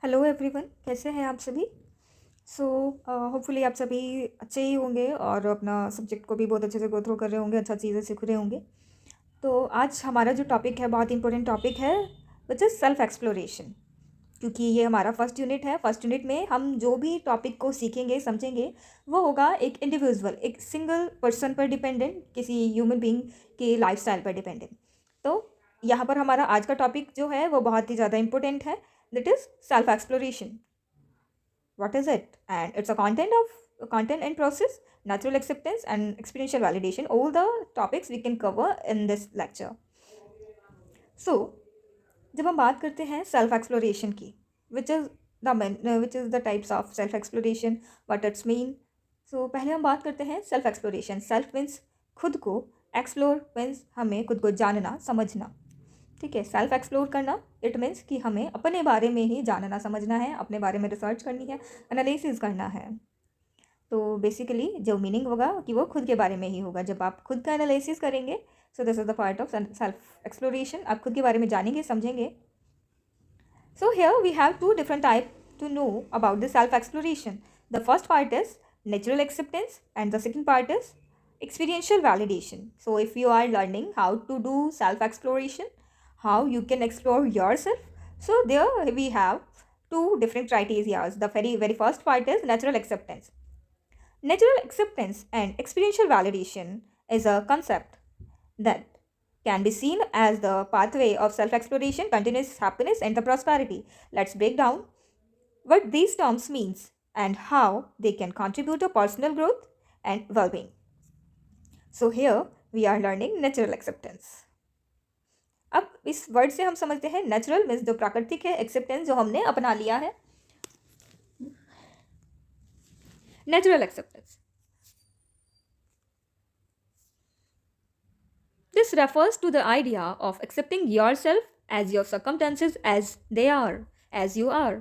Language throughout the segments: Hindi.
हेलो एवरीवन, कैसे हैं आप सभी। सो होपफुली आप सभी अच्छे ही होंगे और अपना सब्जेक्ट को भी बहुत अच्छे से गो थ्रू कर रहे होंगे, अच्छा चीज़ें सीख रहे होंगे। तो आज हमारा जो टॉपिक है बहुत इंपॉर्टेंट टॉपिक है, विच इज़ सेल्फ एक्सप्लोरेशन। क्योंकि ये हमारा फर्स्ट यूनिट है। फर्स्ट यूनिट में हम जो भी टॉपिक को सीखेंगे समझेंगे वो होगा एक इंडिविजुअल, एक सिंगल पर्सन पर डिपेंडेंट, किसी ह्यूमन बीइंग के लाइफस्टाइल पर डिपेंडेंट। तो यहाँ पर हमारा आज का टॉपिक जो है वो बहुत ही ज़्यादा इंपॉर्टेंट है, that is self exploration. What is it? And it's a content and process, natural acceptance and experiential validation. All the topics we can cover in this lecture. So, जब हम बात करते हैं सेल्फ एक्सप्लोरेशन की, which is the types of self exploration, what it's mean. So पहले हम बात करते हैं सेल्फ एक्सप्लोरेशन। सेल्फ मीन्स खुद को, एक्सप्लोर मीन्स हमें खुद को जानना समझना। ठीक है, सेल्फ एक्सप्लोर करना इट मीन्स कि हमें अपने बारे में ही जानना समझना है, अपने बारे में रिसर्च करनी है, एनालिसिस करना है। तो बेसिकली जो मीनिंग होगा कि वो खुद के बारे में ही होगा। जब आप खुद का एनालिसिस करेंगे, so this is the part of self exploration. आप खुद के बारे में जानेंगे, समझेंगे। So here we have two different type to know about the self exploration. The first part is natural acceptance and the second part is experiential validation. So if you are learning how to do self exploration, how you can explore yourself, so there we have two different criteria. The very first part is natural acceptance. Natural acceptance and experiential validation is a concept that can be seen as the pathway of self exploration, continuous happiness and the prosperity. Let's break down what these terms means and how they can contribute to personal growth and well-being. So here we are learning natural acceptance. अब इस वर्ड से हम समझते हैं नेचुरल मीन्स जो प्राकृतिक है, एक्सेप्टेंस जो हमने अपना लिया है। Natural acceptance, this refers to the idea of accepting yourself as your circumstances as they are, as you are,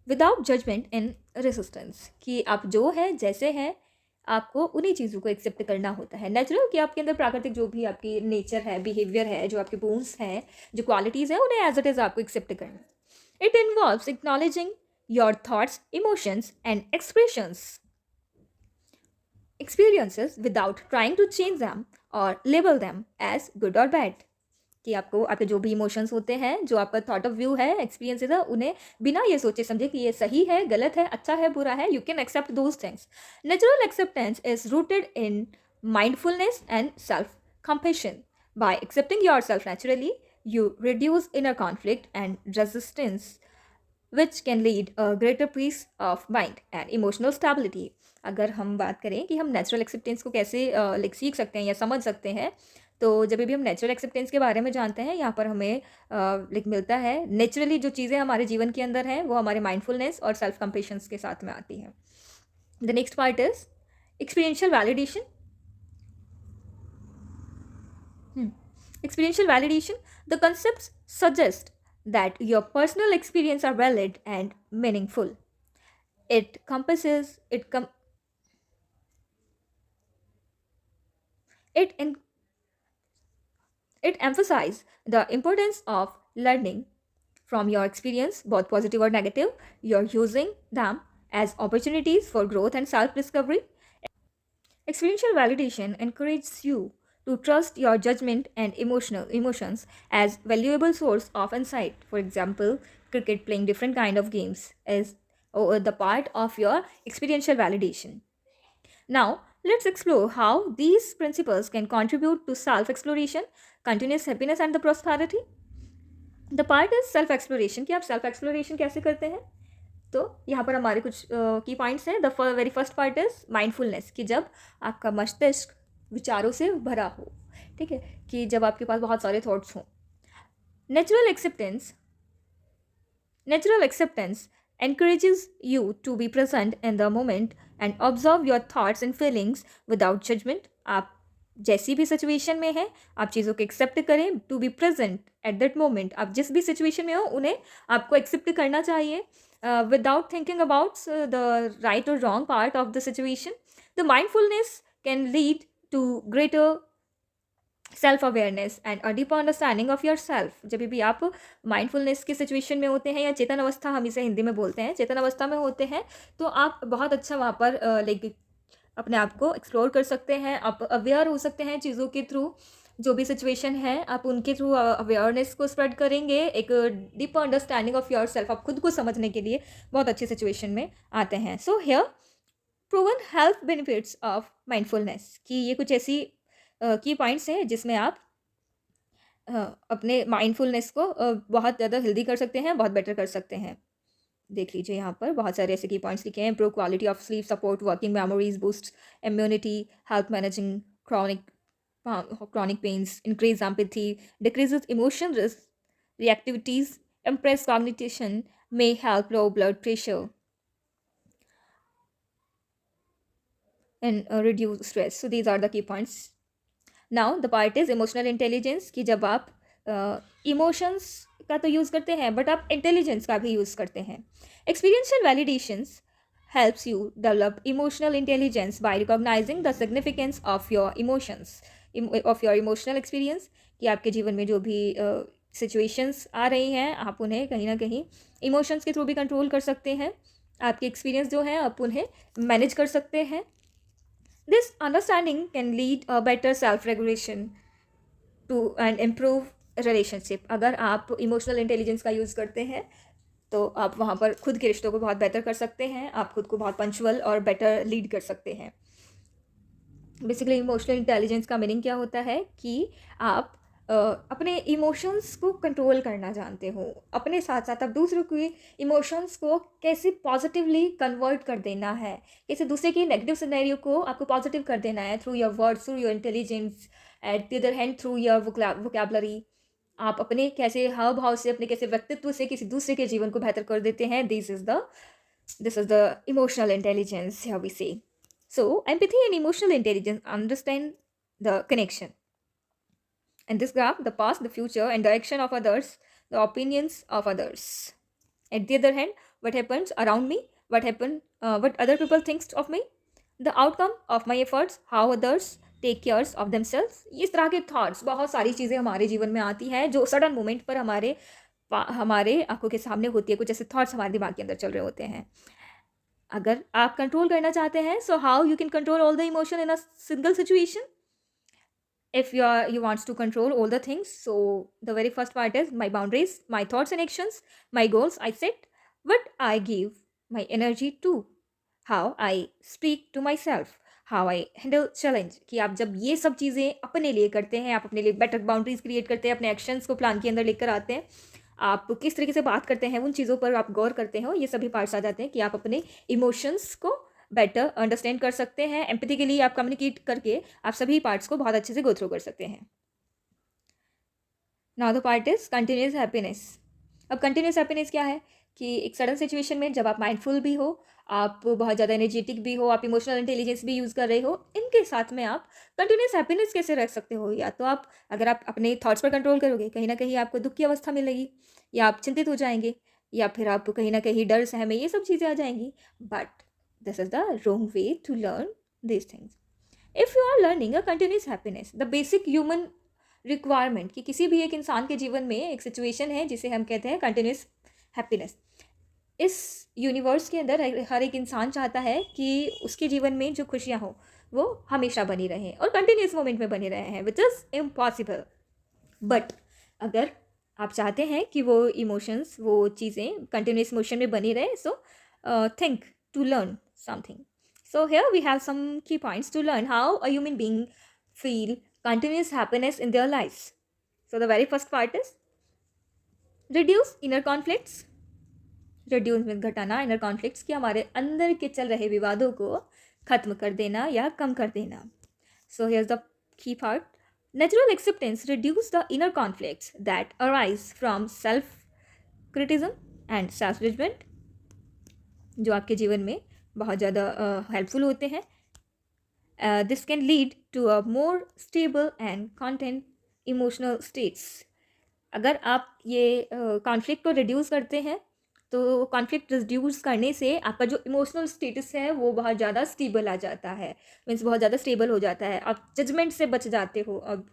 without judgment and resistance। कि आप जो है जैसे हैं आपको उन्हीं चीज़ों को एक्सेप्ट करना होता है। नेचुरल कि आपके अंदर प्राकृतिक जो भी आपकी नेचर है, बिहेवियर है, जो आपके बोन्स हैं, जो क्वालिटीज़ हैं, उन्हें एज इट इज़ आपको एक्सेप्ट करना। It involves acknowledging your thoughts, emotions and experiences without trying to change them or label them as good or bad। कि आपको आपके जो भी इमोशंस होते हैं, जो आपका थॉट ऑफ व्यू है, एक्सपीरियंसेस है, उन्हें बिना ये सोचे समझे कि ये सही है, गलत है, अच्छा है, बुरा है, you can accept those things. Natural acceptance is rooted in mindfulness and self compassion. By accepting yourself naturally you reduce inner conflict and resistance, which can lead a greater peace of mind and emotional stability। अगर हम बात करें कि हम नेचुरल एक्सेप्टेंस को कैसे सीख सकते हैं या समझ सकते हैं, तो जब भी हम नेचुरल एक्सेप्टेंस के बारे में जानते हैं, यहाँ पर हमें मिलता है नेचुरली जो चीज़ें हमारे जीवन के अंदर हैं वो हमारे माइंडफुलनेस और सेल्फ कंपेशंस के साथ में आती हैं। The next part is experiential validation. Experiential validation, the concepts suggest that your personal experience are valid and meaningful. It compasses it emphasizes the importance of learning from your experience, both positive or negative. You're using them as opportunities for growth and self-discovery. Experiential validation encourages you to trust your judgment and emotions as valuable source of insight. For example, cricket, playing different kind of games is the part of your experiential validation. Now, let's explore how these principles can contribute to self-exploration, continuous happiness and the prosperity. The part is self-exploration कि आप self-exploration कैसे करते हैं। तो यहाँ पर हमारे कुछ की पॉइंट्स हैं। The very first part is mindfulness, कि जब आपका मस्तिष्क विचारों से भरा हो, ठीक है, कि जब आपके पास बहुत सारे थॉट्स हों। Natural acceptance encourages you to be present in the moment and observe your thoughts and feelings without judgment। आप जैसी भी सिचुएशन में हैं, आप चीज़ों को एक्सेप्ट करें, to be present at that moment. आप जिस भी सिचुएशन में हो उन्हें आपको एक्सेप्ट करना चाहिए without thinking about the right or wrong part of the situation। The mindfulness can lead to greater self awareness and a deeper understanding of your self. जब भी आप माइंडफुलनेस की सिचुएशन में होते हैं या चेतन अवस्था, हम इसे हिंदी में बोलते हैं, चेतन अवस्था में होते हैं, तो आप बहुत अच्छा वहाँ पर लाइक अपने आप को एक्सप्लोर कर सकते हैं, आप अवेयर हो सकते हैं चीज़ों के थ्रू। जो भी सिचुएशन है आप उनके थ्रू अवेयरनेस को स्प्रेड करेंगे, एक deeper understanding of your self, आप खुद को समझने के लिए बहुत अच्छी सिचुएशन में आते हैं। So here proven health benefits of mindfulness, कि ये कुछ ऐसी की पॉइंट्स हैं जिसमें आप अपने माइंडफुलनेस को बहुत ज़्यादा हेल्दी कर सकते हैं, बहुत बेटर कर सकते हैं। देख लीजिए यहाँ पर बहुत सारे ऐसे की पॉइंट्स लिखे हैं। Improve quality of sleep, support working memories, boost immunity, help managing chronic pains, increase empathy, decreases emotion risk, reactivities, impress cognition, may help low blood pressure and reduce stress. So these are the key points. Now the part is emotional intelligence, कि जब आप इमोशंस का तो यूज़ करते हैं बट आप इंटेलिजेंस का भी यूज़ करते हैं। Experiential validations helps you develop emotional intelligence by recognizing the significance of your emotions, of your emotional experience, कि आपके जीवन में जो भी सिचुएशंस आ रही हैं आप उन्हें कहीं ना कहीं इमोशंस के थ्रू भी कंट्रोल कर सकते हैं। आपके एक्सपीरियंस जो हैं आप उन्हें मैनेज कर सकते हैं। This understanding can lead a better self-regulation to and improve relationship। अगर आप इमोशनल इंटेलिजेंस का यूज़ करते हैं तो आप वहाँ पर खुद के रिश्तों को बहुत बेहतर कर सकते हैं, आप खुद को बहुत पंचुअल और बेटर लीड कर सकते हैं। बेसिकली इमोशनल इंटेलिजेंस का मीनिंग क्या होता है कि आप अपने इमोशंस को कंट्रोल करना जानते हो, अपने साथ साथ आप दूसरों के इमोशंस को कैसे पॉजिटिवली कन्वर्ट कर देना है, कैसे दूसरे के नेगेटिव सिनेरियो को आपको पॉजिटिव कर देना है through your words, through your intelligence, at the other hand through your vocabulary. आप अपने कैसे हाव भाव से, अपने कैसे व्यक्तित्व से किसी दूसरे के जीवन को बेहतर कर देते हैं। This is the emotional intelligence how we say. So, empathy and emotional intelligence understand the connection. And this graph, the past, the future, and the action of others, the opinions of others. At the other hand, what happens around me, what other people think of me, the outcome of my efforts, how others take care of themselves। इस तरह के thoughts, बहुत सारी चीज़ें हमारे जीवन में आती हैं जो सडन मोमेंट पर हमारे आंखों के सामने होती है। कुछ ऐसे थॉट्स हमारे दिमाग के अंदर चल रहे होते हैं। अगर आप कंट्रोल करना चाहते हैं, so how you can control all the emotion in a single situation. if you wants to control all the things, so the very first part is my boundaries, my thoughts and actions, my goals I set, what I give my energy to, how I speak to myself, how I handle challenge। कि आप जब ये सब चीज़ें अपने लिए करते हैं, आप अपने लिए बेटर बाउंड्रीज क्रिएट करते हैं, अपने एक्शंस को प्लान के अंदर लेकर आते हैं, आप किस तरीके से बात करते हैं, उन चीज़ों पर आप गौर करते हो, ये सभी पार्ट्स आ जाते हैं कि आप अपने इमोशंस को बेटर अंडरस्टैंड कर सकते हैं। एम्पैथी के लिए आप कम्युनिकेट करके आप सभी पार्ट्स को बहुत अच्छे से गो थ्रू कर सकते हैं। Now the part is continuous happiness. अब कंटिन्यूस हैप्पीनेस क्या है कि एक सडन सिचुएशन में जब आप माइंडफुल भी हो, आप बहुत ज़्यादा एनर्जेटिक भी हो, आप इमोशनल इंटेलिजेंस भी यूज़ कर रहे हो, इनके साथ में आप कंटिन्यूस हैप्पीनेस कैसे रख सकते हो। या तो आप अगर आप अपने थॉट्स पर कंट्रोल करोगे, कहीं ना कहीं आपको दुख की अवस्था मिलेगी, या आप चिंतित हो जाएंगे, या फिर आप कहीं ना कहीं डर सहमे, ये सब चीज़ें आ जाएंगी। But this is the wrong way to learn this things. If you are learning a continuous happiness, the basic human requirement, कि किसी भी एक इंसान के जीवन में एक सिचुएशन है जिसे हम कहते हैं कंटिन्यूस हैप्पीनेस। इस यूनिवर्स के अंदर हर एक इंसान चाहता है कि उसके जीवन में जो खुशियाँ हो वो हमेशा बनी रहें और कंटिन्यूस मोमेंट में बने रहे हैं, विच इज़ इम्पॉसिबल। बट अगर आप चाहते हैं कि वो इमोशंस, वो चीज़ें कंटिन्यूस मोशन में बनी रहे, so think to learn something. So here we have some key points to learn how a human being feel continuous happiness in their lives. So the very first part is reduce inner conflicts. Reduce means घटाना, inner conflicts कि हमारे अंदर के चल रहे विवादों को खत्म कर देना या कम कर देना। So here's the key part. Natural acceptance reduce the inner conflicts that arise from self criticism and self judgment, जो आपके जीवन में बहुत ज़्यादा हेल्पफुल होते हैं। This can lead to a more stable and content emotional states. अगर आप ये कॉन्फ्लिक्ट को रिड्यूस करते हैं तो कॉन्फ्लिक्ट रिड्यूस करने से आपका जो इमोशनल स्टेटस है वो बहुत ज़्यादा स्टेबल आ जाता है, मीन्स बहुत ज़्यादा स्टेबल हो जाता है, आप जजमेंट से बच जाते हो। अब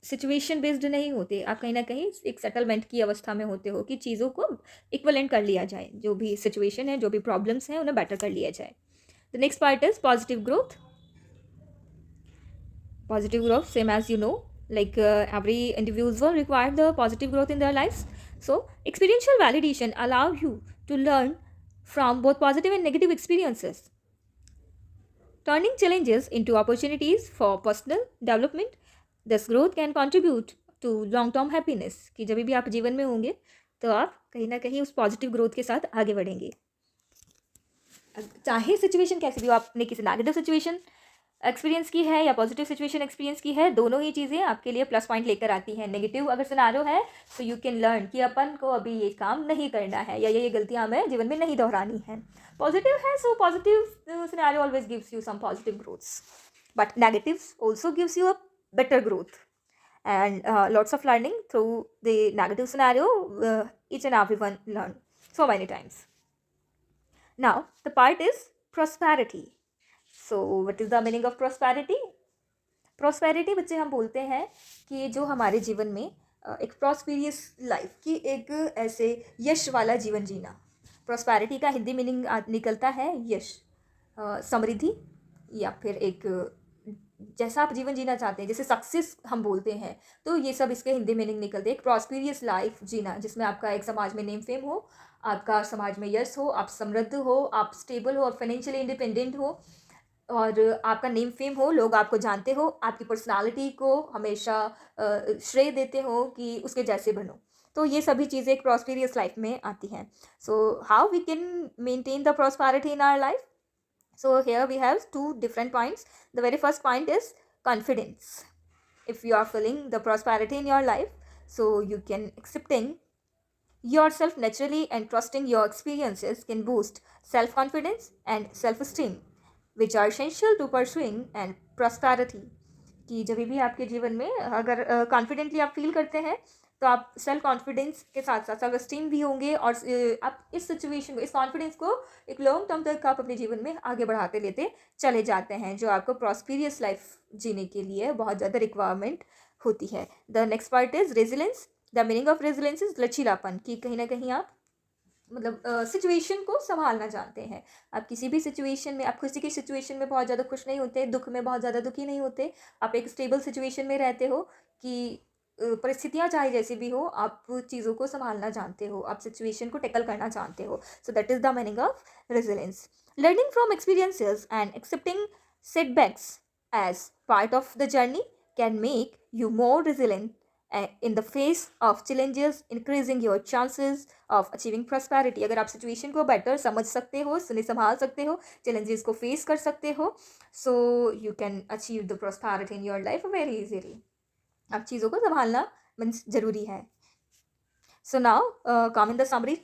सिचुएशन बेस्ड नहीं होते, आप कहीं ना कहीं एक सेटलमेंट की अवस्था में होते हो कि चीज़ों को इक्वलेंट कर लिया जाए, जो भी सिचुएशन है, जो भी प्रॉब्लम्स हैं, उन्हें बेटर कर लिया जाए. The next part is positive growth. Positive growth, same as you know, like every individual require the positive growth in their lives. So experiential validation allow you to learn from both positive and negative experiences, turning challenges into opportunities for personal development. This growth can contribute to long term happiness. कि जब भी आप जीवन में होंगे तो आप कहीं ना कहीं उस पॉजिटिव ग्रोथ के साथ आगे बढ़ेंगे. चाहे सिचुएशन कैसी भी हो, आपने किसी नेगेटिव सिचुएशन एक्सपीरियंस की है या पॉजिटिव सिचुएशन एक्सपीरियंस की है, दोनों ही चीज़ें आपके लिए प्लस पॉइंट लेकर आती हैं. नेगेटिव अगर सिनारियो है तो यू कैन लर्न कि अपन को अभी ये काम नहीं करना है या ये गलतियां हमें जीवन में नहीं दोहरानी है. पॉजिटिव है, so positive scenario always gives you some positive growths, but negative also gives you a better growth and lots of learning through the negative scenario. Each and everyone learn so many times. Now the part is prosperity. So what is the meaning of prosperity? Prosperity बच्चे हम बोलते हैं कि जो हमारे जीवन में एक प्रॉस्पेरियस लाइफ की एक ऐसे यश वाला जीवन जीना. प्रॉस्पेरिटी का हिंदी मीनिंग निकलता है यश, समृद्धि, या फिर एक जैसा आप जीवन जीना चाहते हैं, जैसे सक्सेस हम बोलते हैं, तो ये सब इसके हिंदी मीनिंग निकलते हैं. एक प्रॉस्पेरियस लाइफ जीना जिसमें आपका एक समाज में नेम फेम हो, आपका समाज में यश हो, आप समृद्ध हो, आप स्टेबल हो, आप फाइनेंशियली इंडिपेंडेंट हो, और आपका नेम फेम हो, लोग आपको जानते हो, आपकी पर्सनालिटी को हमेशा श्रेय देते हो कि उसके जैसे बनो. तो ये सभी चीज़ें एक प्रॉस्पेरियस लाइफ में आती हैं. So how we can maintain the prosperity in our life? So here we have two different points. The very first point is confidence. If you are feeling the prosperity in your life, so you can accepting yourself naturally and trusting your experiences can boost self-confidence and self-esteem, which are essential to pursuing and prosperity. कि जब भी आपके जीवन में अगर कॉन्फिडेंटली आप फील करते हैं तो आप सेल्फ कॉन्फिडेंस के साथ साथ सेल्फ एस्टीम भी होंगे, और आप इस सिचुएशन को, इस कॉन्फिडेंस को एक लॉन्ग टर्म तक आप अपने जीवन में आगे बढ़ाते लेते चले जाते हैं, जो आपको प्रॉस्पेरियस लाइफ जीने के लिए बहुत ज़्यादा रिक्वायरमेंट होती है. The next part is resilience. The meaning of resilience is लचीलापन. कि कहीं ना कहीं आप मतलब सिचुएशन को संभालना जानते हैं. आप किसी भी सिचुएशन में, आप किसी की सिचुएशन में बहुत ज़्यादा खुश नहीं होते, दुख में बहुत ज़्यादा दुखी नहीं होते, आप एक स्टेबल सिचुएशन में रहते हो कि परिस्थितियाँ चाहे जैसी भी हो, आप चीज़ों को संभालना जानते हो, आप सिचुएशन को टैकल करना जानते हो. So that is the meaning of resilience. Learning from experiences and accepting setbacks as part of the journey can make you more resilient in the face of challenges, increasing your chances of achieving prosperity. अगर आप सिचुएशन को बेटर समझ सकते हो, उन्हें संभाल सकते हो, चैलेंजेस को फेस कर सकते हो, so you can achieve the prosperity in your life very easily. आप चीज़ों को संभालना मीन्स जरूरी है. So now come in the summary.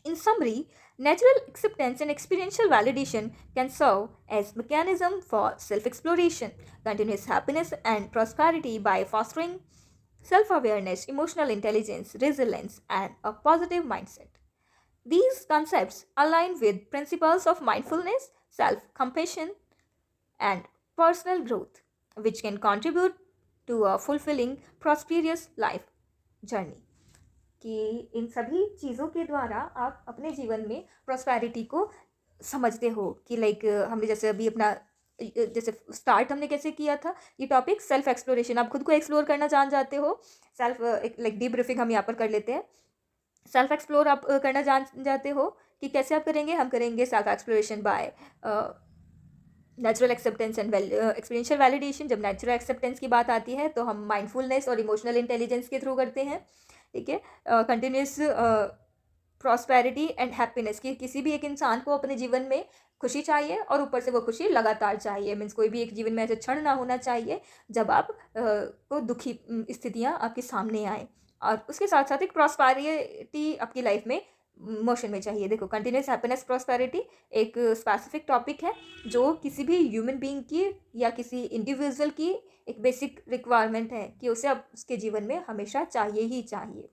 In summary, natural acceptance and experiential validation can serve as mechanism for self-exploration, continuous happiness and prosperity by fostering self-awareness, emotional intelligence, resilience, and a positive mindset. These concepts align with principles of mindfulness, self-compassion, and personal growth, which can contribute to a fulfilling, prosperous life journey. कि इन सभी चीज़ों के द्वारा आप अपने जीवन में प्रॉस्पेरिटी को समझते हो. कि लाइक हमने जैसे अभी अपना जैसे स्टार्ट हमने कैसे किया था ये टॉपिक, सेल्फ एक्सप्लोरेशन. आप खुद को एक्सप्लोर करना जान जाते हो. सेल्फ लाइक डीप ब्रीफिंग हम यहाँ पर कर लेते हैं. सेल्फ एक्सप्लोर आप करना जान जाते हो कि कैसे आप करेंगे. हम करेंगे self exploration by natural acceptance and experiential validation. जब नेचुरल एक्सेप्टेंस की बात आती है तो हम माइंडफुलनेस और इमोशनल इंटेलिजेंस के थ्रू करते हैं. ठीक है. Continuous prosperity and happiness. कि किसी भी एक इंसान को अपने जीवन में खुशी चाहिए और ऊपर से वो खुशी लगातार चाहिए. मीन्स कोई भी एक जीवन में ऐसे क्षण ना होना चाहिए जब आप को दुखी स्थितियाँ आपके सामने आए. और उसके साथ साथ एक प्रॉस्पेरिटी आपकी लाइफ में मोशन में चाहिए. देखो, कंटिन्यूस हैप्पीनेस प्रॉस्पेरिटी एक स्पेसिफिक टॉपिक है जो किसी भी ह्यूमन बीइंग की या किसी इंडिविजुअल की एक बेसिक रिक्वायरमेंट है कि उसे अब उसके जीवन में हमेशा चाहिए ही चाहिए.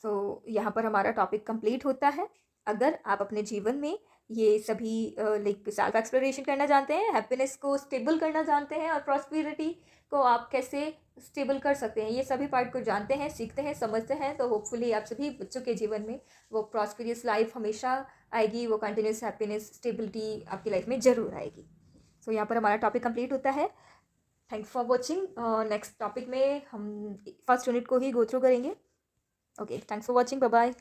सो यहाँ पर हमारा टॉपिक कंप्लीट होता है. अगर आप अपने जीवन में ये सभी लाइक सेल्फ एक्सप्लोरेशन करना जानते हैं, हैप्पीनेस को स्टेबल करना जानते हैं और प्रॉस्पेरिटी को आप कैसे स्टेबल कर सकते हैं, ये सभी पार्ट को जानते हैं, सीखते हैं, समझते हैं, तो होपफुली आप सभी बच्चों के जीवन में वो प्रॉस्पेरियस लाइफ हमेशा आएगी, वो कंटिन्यूस हैप्पीनेस स्टेबिलिटी आपकी लाइफ में ज़रूर आएगी। सो यहाँ पर हमारा टॉपिक कंप्लीट होता है। Thanks for watching. Next topic में हम फर्स्ट यूनिट को ही गो थ्रू करेंगे। Okay, thanks for watching, bye bye.